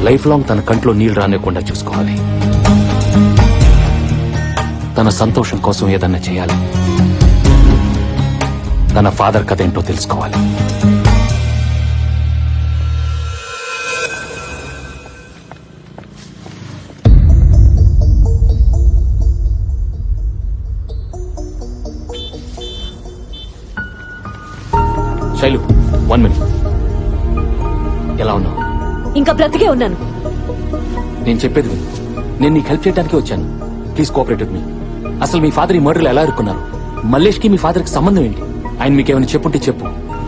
Life long తన కంట్లో నీళ్లు రానివ్వకుండా చూసుకోవాలి. తన సంతోషం కోసం ఏదన్నా చేయాలి. తన ఫాదర్ కథ ఏంటో తెలుసుకోవాలి. శైలు, 1 minute. ఎలా ఉన్నావు? ఇంకా బ్రతికే ఉన్నాను. నేను చెప్పేది విను. నేను నీకు హెల్ప్ చేయడానికి వచ్చాను. Please cooperate with me. అసలు మీ ఫాదర్ ఈ మర్డర్లో ఎలా ఇరుక్కున్నారు? మల్లేష్ కి మీ ఫాదర్ కి సంబంధం ఏంటి? ఆయన మీకేమైనా చెప్పుంటే చెప్పు.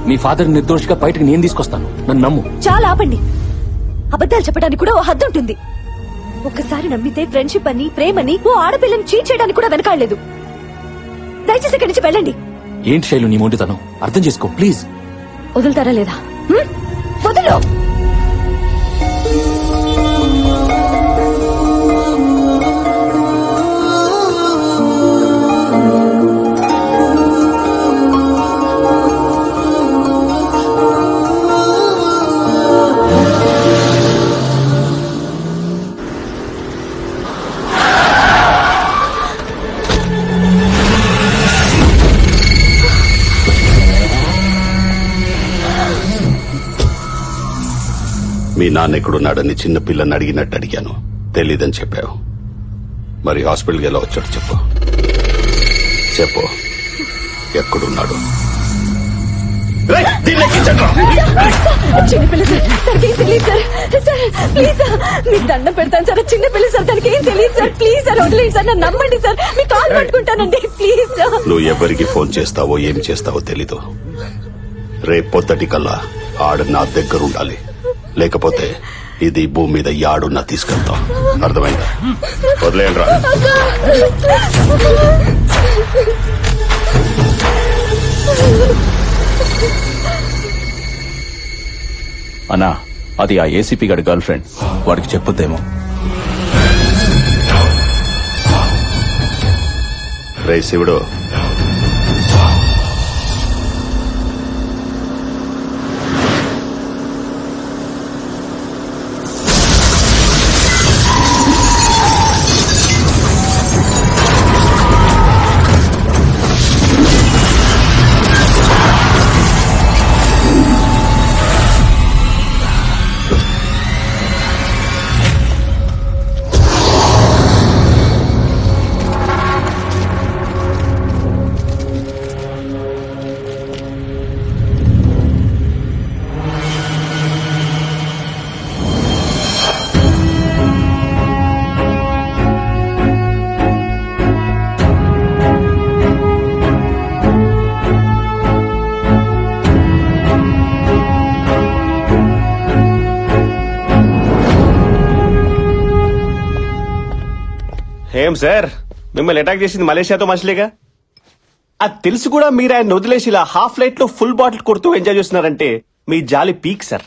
మీ ఫాదర్ నిర్దోషిగా బయటకు నేను తీసుకొస్తాను. నన్ను నమ్ము. చాలా ఆపండి. అబద్ధాలు చెప్పడానికి కూడా ఓ హద్దు ఉంటుంది. ఒక్కసారి నమ్మితే ఫ్రెండ్షిప్ అని, ప్రేమని, ఓ ఆడపిల్లని చీట్ చేయడానికి కూడా వెనకాడలేదు. దయచేసి ఇక్కడి నుంచి వెళ్ళండి. ఏంటి శైలు నీ మొండితనం? అర్థం చేసుకో ప్లీజ్. వదులుతారా లేదా? వదులు. మీ నాన్న ఎక్కడున్నాడని చిన్న పిల్లని అడిగినట్టు అడిగాను. తెలీదని చెప్పావు. మరి హాస్పిటల్కి ఎలా వచ్చాడు చెప్పు. చెప్పు, ఎక్కడున్నాడు? చిన్నపిల్ల సార్, తనకేం తెలియదు సార్. సార్ ప్లీజ్ మీకు దండం పెడతాను సార్. చిన్నపిల్ల సార్, తనకేం తెలియదు సార్. ప్లీజ్ సార్ వదిలేండి సార్. నన్ను నమ్మండి సార్. మీ కాల్ పట్టుకుంటానండి ప్లీజ్. నువ్వు ఎవరికి ఫోన్ చేస్తావో ఏం చేస్తావో తెలీదు. రేపు పొద్దుటికల్లా ఆడు నా దగ్గర ఉండాలి. లేకపోతే ఇది భూమి మీద యాడున్నా తీసుకెళ్తాం. అర్థమైందా? వదిలేయండి రా. అన్నా, అది ఆ ఏసీపీ గారి గర్ల్ ఫ్రెండ్. వాడికి చెప్పొద్దేమో. రే శివుడు, ఏం సార్, మిమ్మల్ని అటాక్ చేసింది మలేషియాతో మనుషులేగా? అది తెలిసి కూడా మీరు ఆయన వదిలేసి ఇలా హాఫ్ లైట్ లో ఫుల్ బాటిల్ కొడుతూ ఎంజాయ్ చేస్తున్నారంటే మీ జాలి పీక్ సార్.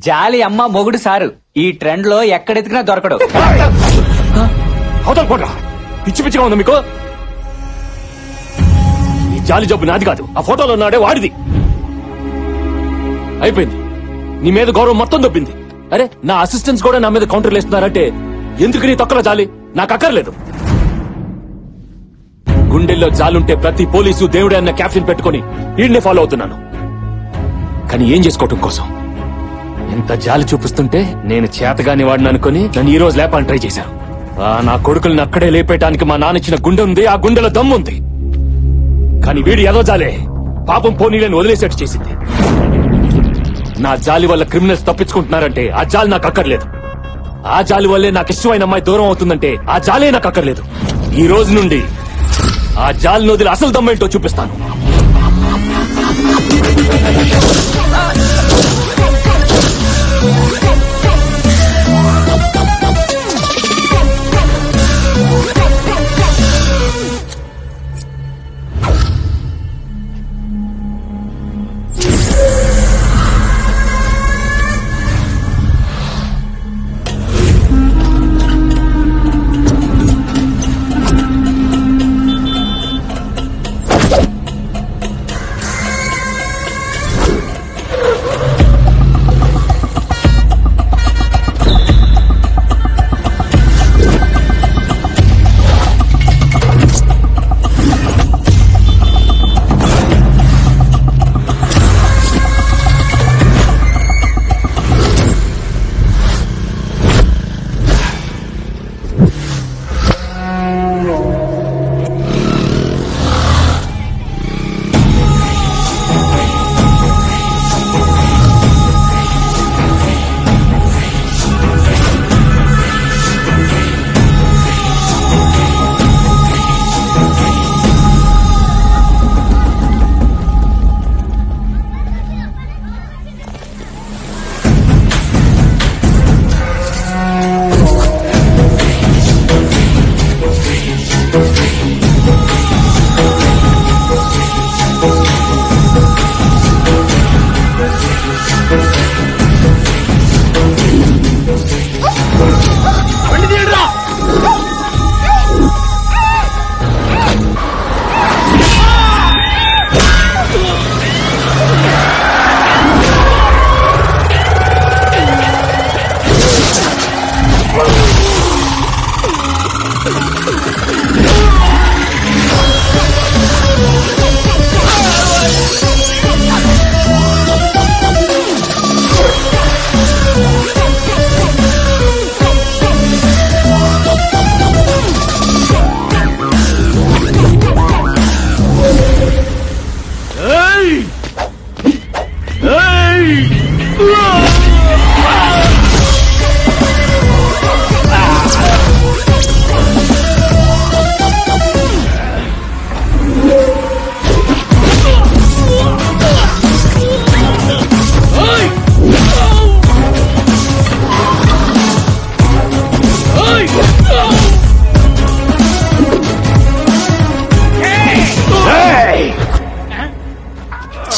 జాలి అమ్మ మొగుడు సారు. ఈ ట్రెండ్ లో ఎక్కడెతికినా దొరకడు. పిచ్చి పిచ్చిగా ఉంది మీకు. ఈ జాలి జబ్బు నాది కాదు. ఆ ఫోటోలో ఉన్నాడే వాడిది. అయిపోయింది. నీ మీద గౌరవం మొత్తం దొబ్బింది. అరే, నా అసిస్టెంట్స్ కూడా నా మీద కౌంటర్లు వేస్తున్నారంటే ఎందుకు నీ తొక్కల జాలి? నాకు అక్కర్లేదు. గుండెల్లో జాలుంటే ప్రతి పోలీసు దేవుడే అన్న క్యాప్షన్ పెట్టుకుని వీడినే ఫాలో అవుతున్నాను. కానీ ఏం చేసుకోవటం కోసం? ఎంత జాలి చూపిస్తుంటే నేను చేతగాని వాడిని అనుకుని నన్ను ఈ రోజు లేపాలని ట్రై చేశాను. నా కొడుకుల్ని అక్కడే లేపేయడానికి మా నాన్న ఇచ్చిన గుండె ఉంది. ఆ గుండెలో దమ్ముంది. కానీ వీడు ఏదో జాలే పాపం పోనీలను వదిలేసేట్టు చేసింది. నా జాలి వల్ల క్రిమినల్స్ తప్పించుకుంటున్నారంటే ఆ జాలి నాకు అక్కర్లేదు. ఆ జాలి వల్లే నాకు ఇష్టమైన అమ్మాయి దూరం అవుతుందంటే ఆ జాలే నాకు అక్కర్లేదు. ఈ రోజు నుండి ఆ జాలిని వదిలి అసలు దమ్మేంటో చూపిస్తాను.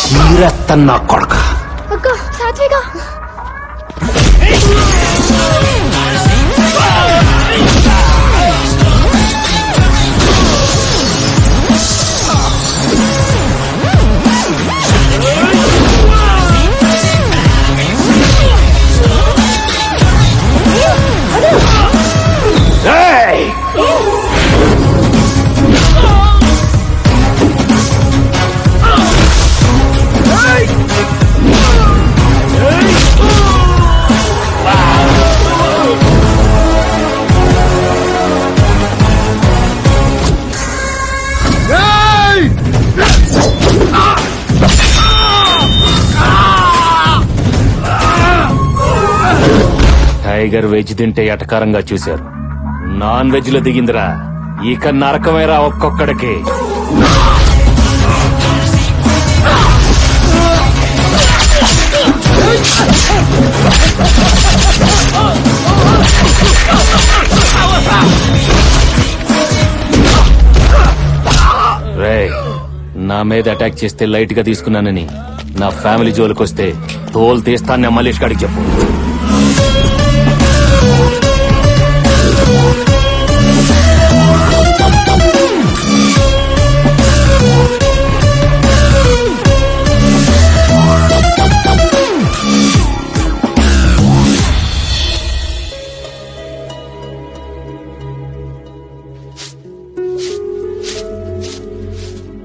చీరెత్తన్నా కొడక. అక్క సాత్విక టైగర్ వెజ్ తింటే ఎటకారంగా చూశారు, నాన్ వెజ్ లో దిగిందిరా. ఇక నరకమేరా ఒక్కొక్కడికి. రేయ్, నా మీద అటాక్ చేస్తే లైట్ గా తీసుకున్నానని నా ఫ్యామిలీ జోలికొస్తే తోలు తీస్తాను మల్లేష్ గాడికి చెప్పు.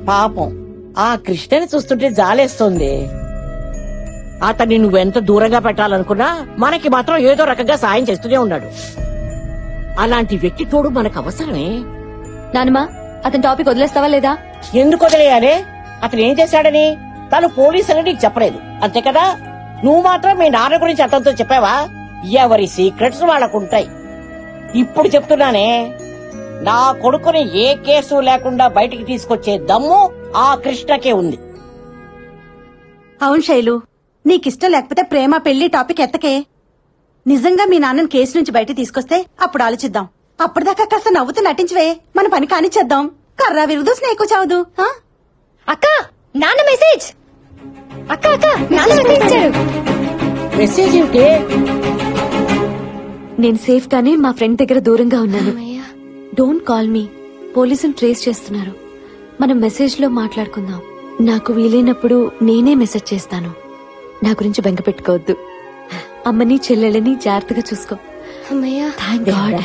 పాపం ఆ కృష్ణని చూస్తుంటే జాలేస్తుంది. అతన్ని నువ్వెంత దూరంగా పెట్టాలనుకున్నా మనకి మాత్రం ఏదో రకంగా సాయం చేస్తూనే ఉన్నాడు. అలాంటి వ్యక్తి తోడు మనకు అవసరమే. నానమ్మా, అతని టాపిక్ వదిలేస్తావా లేదా? ఎందుకు వదిలేయాలి? అతను ఏం చేశాడని తను పోలీసులని నీకు చెప్పలేదు, అంతే కదా? నువ్వు మాత్రం మీ నాన్న గురించి అతనితో చెప్పావా? ఎవరి సీక్రెట్స్ వాళ్ళకుంటాయి. ఇప్పుడు చెప్తున్నానే, నా కొడుకుని ఏ కేసు లేకుండా బయటికి తీసుకొచ్చే దమ్ము ఆ కృష్ణకే ఉంది. అవును శైలు, నీకిష్టం లేకపోతే ప్రేమ పెళ్లి టాపిక్ ఎత్తకే. నిజంగా మీ నాన్నని కేసు నుంచి బయట తీసుకొస్తే అప్పుడు ఆలోచిద్దాం. అప్పటిదాకా కాస్త నవ్వుతూ నటించవే, మన పని కానిచ్చేద్దాం. కర్రా విరుదు స్నేకు చావదు. అక్క, నాన్న మెసేజ్. అక్క అక్క, నాన్న మెసేజ్ ఇచ్చారు. మెసేజ్ ఏంటి? నేను సేఫ్ గానే మా ఫ్రెండ్ దగ్గర దూరంగా ఉన్నాను. డోంట్ కాల్ మీ, పోలీసులు ట్రేస్ చేస్తున్నారు. మనం మెసేజ్ లో మాట్లాడుకుందాం. నాకు వీలైనప్పుడు నేనే మెసేజ్ చేస్తాను. నా గురించి బెంగ పెట్టుకోవద్దు. అమ్మని చెల్లెళ్ళని జాగ్రత్తగా చూసుకో. థాంక్ గాడ్,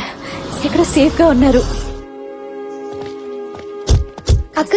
ఇక్కడ సేఫ్ గా ఉన్నారు. అక్క